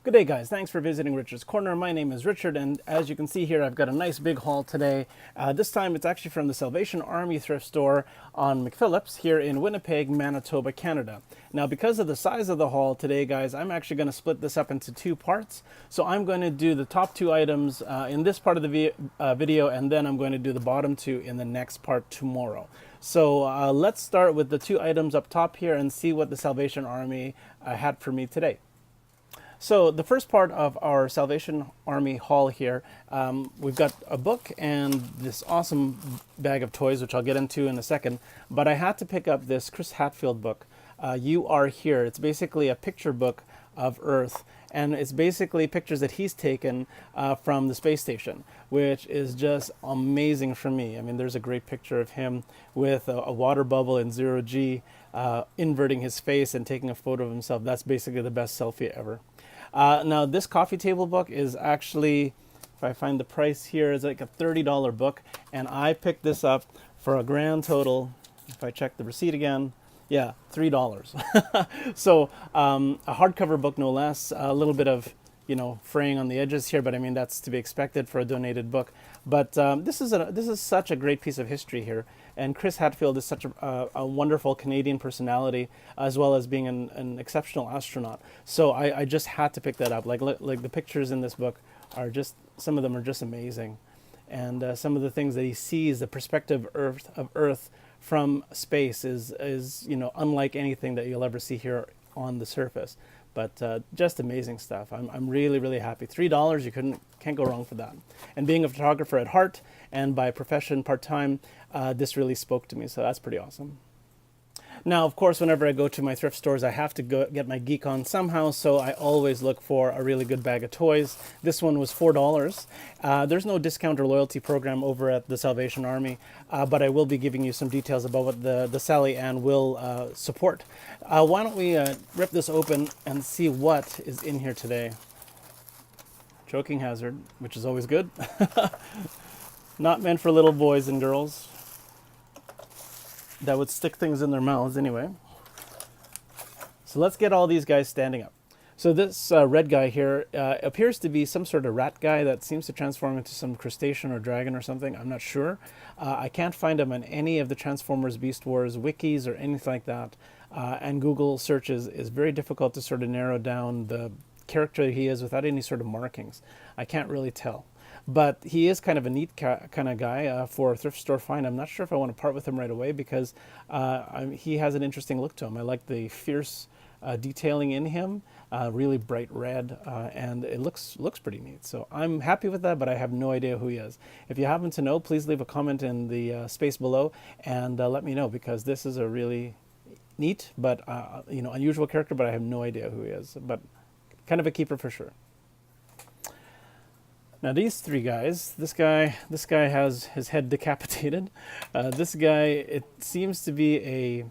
Good day, guys. Thanks for visiting Richard's Corner. My name is Richard, and as you can see here, I've got a nice big haul today. This time it's actually from the Salvation Army Thrift Store on McPhillips here in Winnipeg, Manitoba, Canada. Now, because of the size of the haul today, guys, I'm actually going to split this up into two parts. So I'm going to do the top two items in this part of the video, and then I'm going to do the bottom two in the next part tomorrow. So let's start with the two items up top here and see what the Salvation Army had for me today. So the first part of our Salvation Army haul here, we've got a book and this awesome bag of toys, which I'll get into in a second. But I had to pick up this Chris Hadfield book, You Are Here. It's basically a picture book of Earth, and it's basically pictures that he's taken from the space station, which is just amazing for me. I mean, there's a great picture of him with a water bubble in zero G, inverting his face and taking a photo of himself. That's basically the best selfie ever. Now, this coffee table book is actually, if I find the price here, is like a $30 book, and I picked this up for a grand total, if I check the receipt again, yeah, $3. So a hardcover book, no less. A little bit of, fraying on the edges here, but I mean that's to be expected for a donated book. But this is such a great piece of history here, and Chris Hadfield is such a wonderful Canadian personality, as well as being an exceptional astronaut. So I just had to pick that up. Like the pictures in this book are just, some of them are just amazing, and some of the things that he sees, the perspective of Earth from space is unlike anything that you'll ever see here on the surface. But just amazing stuff. I'm really, really happy. $3, you can't go wrong for that. And being a photographer at heart and by profession part-time, this really spoke to me, so that's pretty awesome. Now, of course, whenever I go to my thrift stores, I have to go get my geek on somehow, so I always look for a really good bag of toys. This one was $4. There's no discount or loyalty program over at the Salvation Army, but I will be giving you some details about what the Sally Ann will support. Why don't we rip this open and see what is in here today. Choking hazard, which is always good. Not meant for little boys and girls that would stick things in their mouths anyway. So let's get all these guys standing up. So this red guy here appears to be some sort of rat guy that seems to transform into some crustacean or dragon or something. I'm not sure. I can't find him on any of the Transformers Beast Wars wikis or anything like that. And Google searches is very difficult to sort of narrow down the character he is without any sort of markings. I can't really tell. But he is kind of a neat kind of guy for a thrift store find. I'm not sure if I want to part with him right away because he has an interesting look to him. I like the fierce detailing in him, really bright red, and it looks pretty neat. So I'm happy with that, but I have no idea who he is. If you happen to know, please leave a comment in the space below and let me know, because this is a really neat but unusual character, but I have no idea who he is. But kind of a keeper for sure. Now these three guys, this guy has his head decapitated. This guy, it seems to be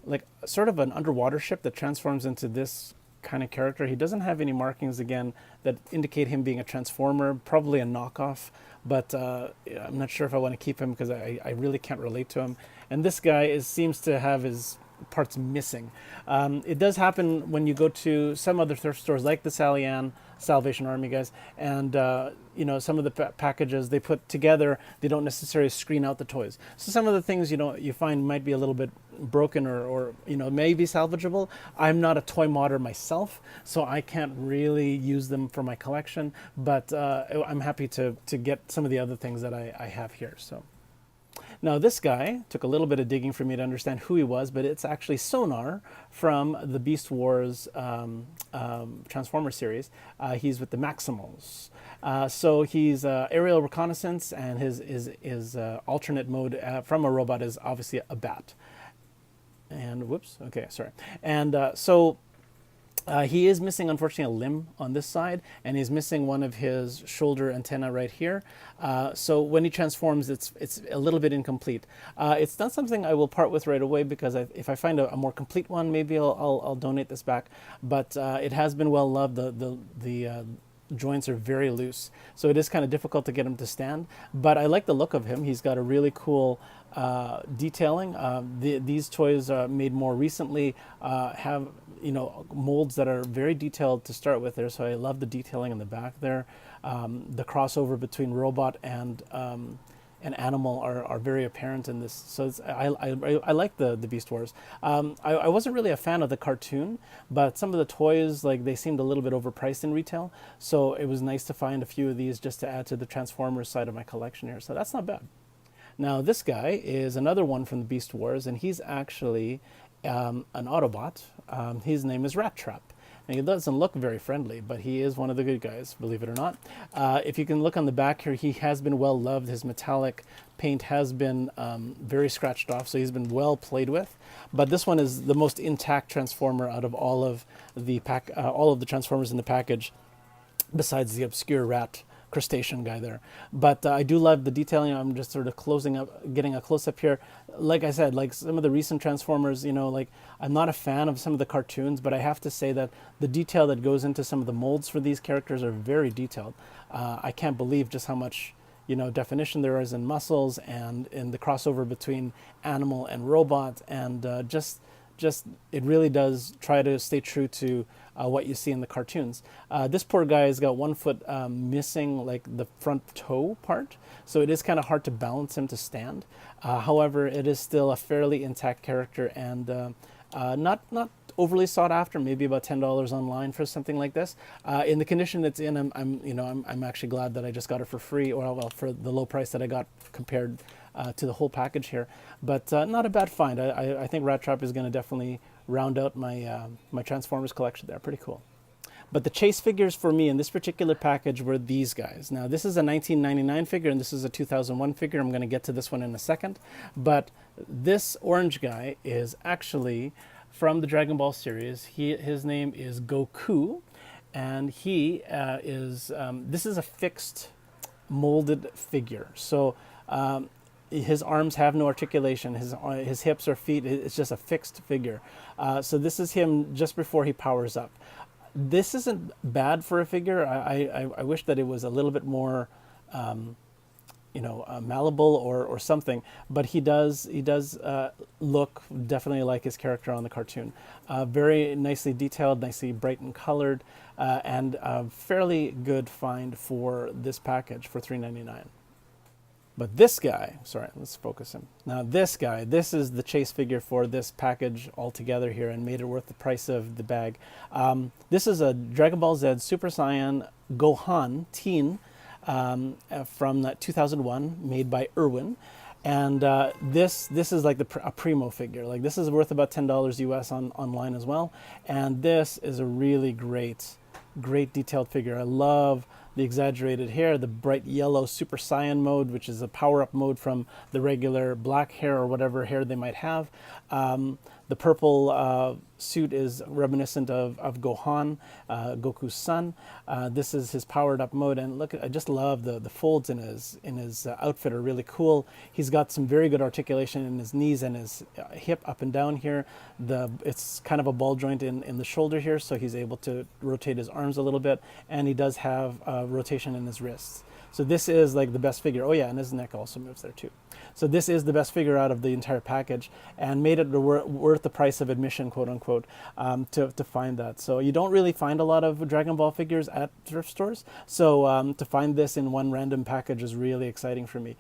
like sort of an underwater ship that transforms into this kind of character. He doesn't have any markings again that indicate him being a transformer, probably a knockoff, but I'm not sure if I want to keep him because I really can't relate to him. And this guy seems to have his parts missing. It does happen when you go to some other thrift stores like the Sally Ann, Salvation Army guys, and some of the packages they put together, they don't necessarily screen out the toys. So some of the things you find might be a little bit broken or may be salvageable. I'm not a toy modder myself, so I can't really use them for my collection, but I'm happy to get some of the other things that I have here. So. Now this guy took a little bit of digging for me to understand who he was, but it's actually Sonar from the Beast Wars Transformer series. He's with the Maximals. So he's aerial reconnaissance, and his alternate mode from a robot is obviously a bat. And whoops, okay, sorry. And he is missing, unfortunately, a limb on this side, and he's missing one of his shoulder antenna right here. So when he transforms, it's a little bit incomplete. It's not something I will part with right away, because if I find a more complete one, maybe I'll donate this back. But it has been well loved. The joints are very loose, so it is kind of difficult to get him to stand. But I like the look of him. He's got a really cool detailing. These toys made more recently have molds that are very detailed to start with there. So I love the detailing in the back there. The crossover between robot and animal are very apparent in this. So I like the Beast Wars. I wasn't really a fan of the cartoon, but some of the toys, like, they seemed a little bit overpriced in retail. So it was nice to find a few of these just to add to the Transformers side of my collection here. So that's not bad. Now this guy is another one from the Beast Wars, and he's actually an Autobot. His name is Rat Trap. And he doesn't look very friendly, but he is one of the good guys, believe it or not. If you can look on the back here, he has been well loved. His metallic paint has been very scratched off, so he's been well played with. But this one is the most intact Transformer out of all of the Transformers in the package, besides the obscure rat crustacean guy there. But I do love the detailing. I'm just sort of closing up, getting a close-up here. Like I said, like some of the recent Transformers, like, I'm not a fan of some of the cartoons, but I have to say that the detail that goes into some of the molds for these characters are very detailed. I can't believe just how much definition there is in muscles and in the crossover between animal and robot, and just it really does try to stay true to what you see in the cartoons. This poor guy has got 1 foot missing, like, the front toe part, so it is kind of hard to balance him to stand. However, it is still a fairly intact character, and not overly sought after. Maybe about $10 online for something like this. In the condition it's in, I'm actually glad that I just got it for free, or well, for the low price that I got compared to the whole package here. But not a bad find. I think Rat Trap is going to definitely round out my my Transformers collection there. Pretty cool. But the chase figures for me in this particular package were these guys. Now, this is a 1999 figure, and this is a 2001 figure. I'm going to get to this one in a second. But this orange guy is actually from the Dragon Ball series. His name is Goku, and he this is a fixed molded figure. So his arms have no articulation. His hips or feet, it's just a fixed figure. So this is him just before he powers up. This isn't bad for a figure. I wish that it was a little bit more, malleable or something. But he does look definitely like his character on the cartoon. Very nicely detailed, nicely bright and colored, and a fairly good find for this package for $3.99. But this guy, sorry, let's focus him. Now this guy, this is the chase figure for this package altogether here, and made it worth the price of the bag. This is a Dragon Ball Z Super Saiyan Gohan Teen from 2001, made by Irwin. And this is like a primo figure. Like, this is worth about $10 US online as well. And this is a really great detailed figure. I love the exaggerated hair, the bright yellow Super Saiyan mode, which is a power-up mode from the regular black hair or whatever hair they might have. The purple suit is reminiscent of Gohan, Goku's son. This is his powered-up mode, and look, I just love the folds in his outfit are really cool. He's got some very good articulation in his knees and his hip up and down here. It's kind of a ball joint in the shoulder here, so he's able to rotate his arms a little bit, and he does have rotation in his wrists. So this is like the best figure. Oh yeah, and his neck also moves there too. So this is the best figure out of the entire package, and made it worth the price of admission, quote unquote, to find that. So you don't really find a lot of Dragon Ball figures at thrift stores. So to find this in one random package is really exciting for me.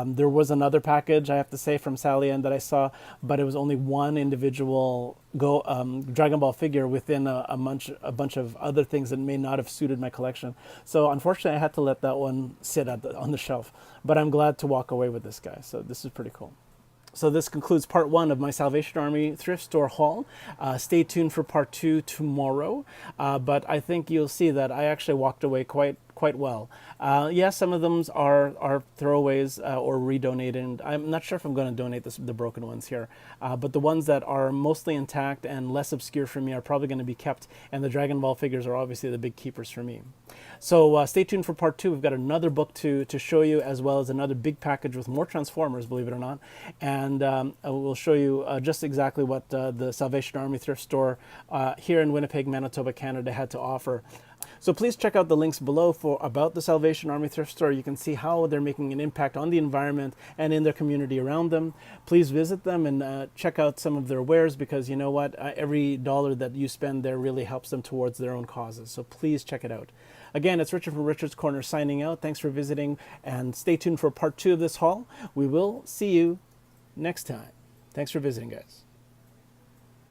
There was another package, I have to say, from Sally that I saw, but it was only one individual Dragon Ball figure within a bunch of other things that may not have suited my collection. So unfortunately, I had to let that one sit on the shelf. But I'm glad to walk away with this guy. So this is pretty cool. So this concludes part 1 of my Salvation Army thrift store haul. Stay tuned for part 2 tomorrow. But I think you'll see that I actually walked away quite well. Yes, some of them are throwaways or redonated. I'm not sure if I'm going to donate the broken ones here, but the ones that are mostly intact and less obscure for me are probably going to be kept, and the Dragon Ball figures are obviously the big keepers for me. So stay tuned for part 2. We've got another book to show you, as well as another big package with more Transformers, believe it or not, and we'll show you just exactly what the Salvation Army thrift store here in Winnipeg, Manitoba, Canada had to offer So please check out the links below for about the Salvation Army Thrift Store. You can see how they're making an impact on the environment and in their community around them. Please visit them and check out some of their wares, because you know what? Every dollar that you spend there really helps them towards their own causes. So please check it out. Again, it's Richard from Richard's Corner signing out. Thanks for visiting, and stay tuned for part 2 of this haul. We will see you next time. Thanks for visiting, guys.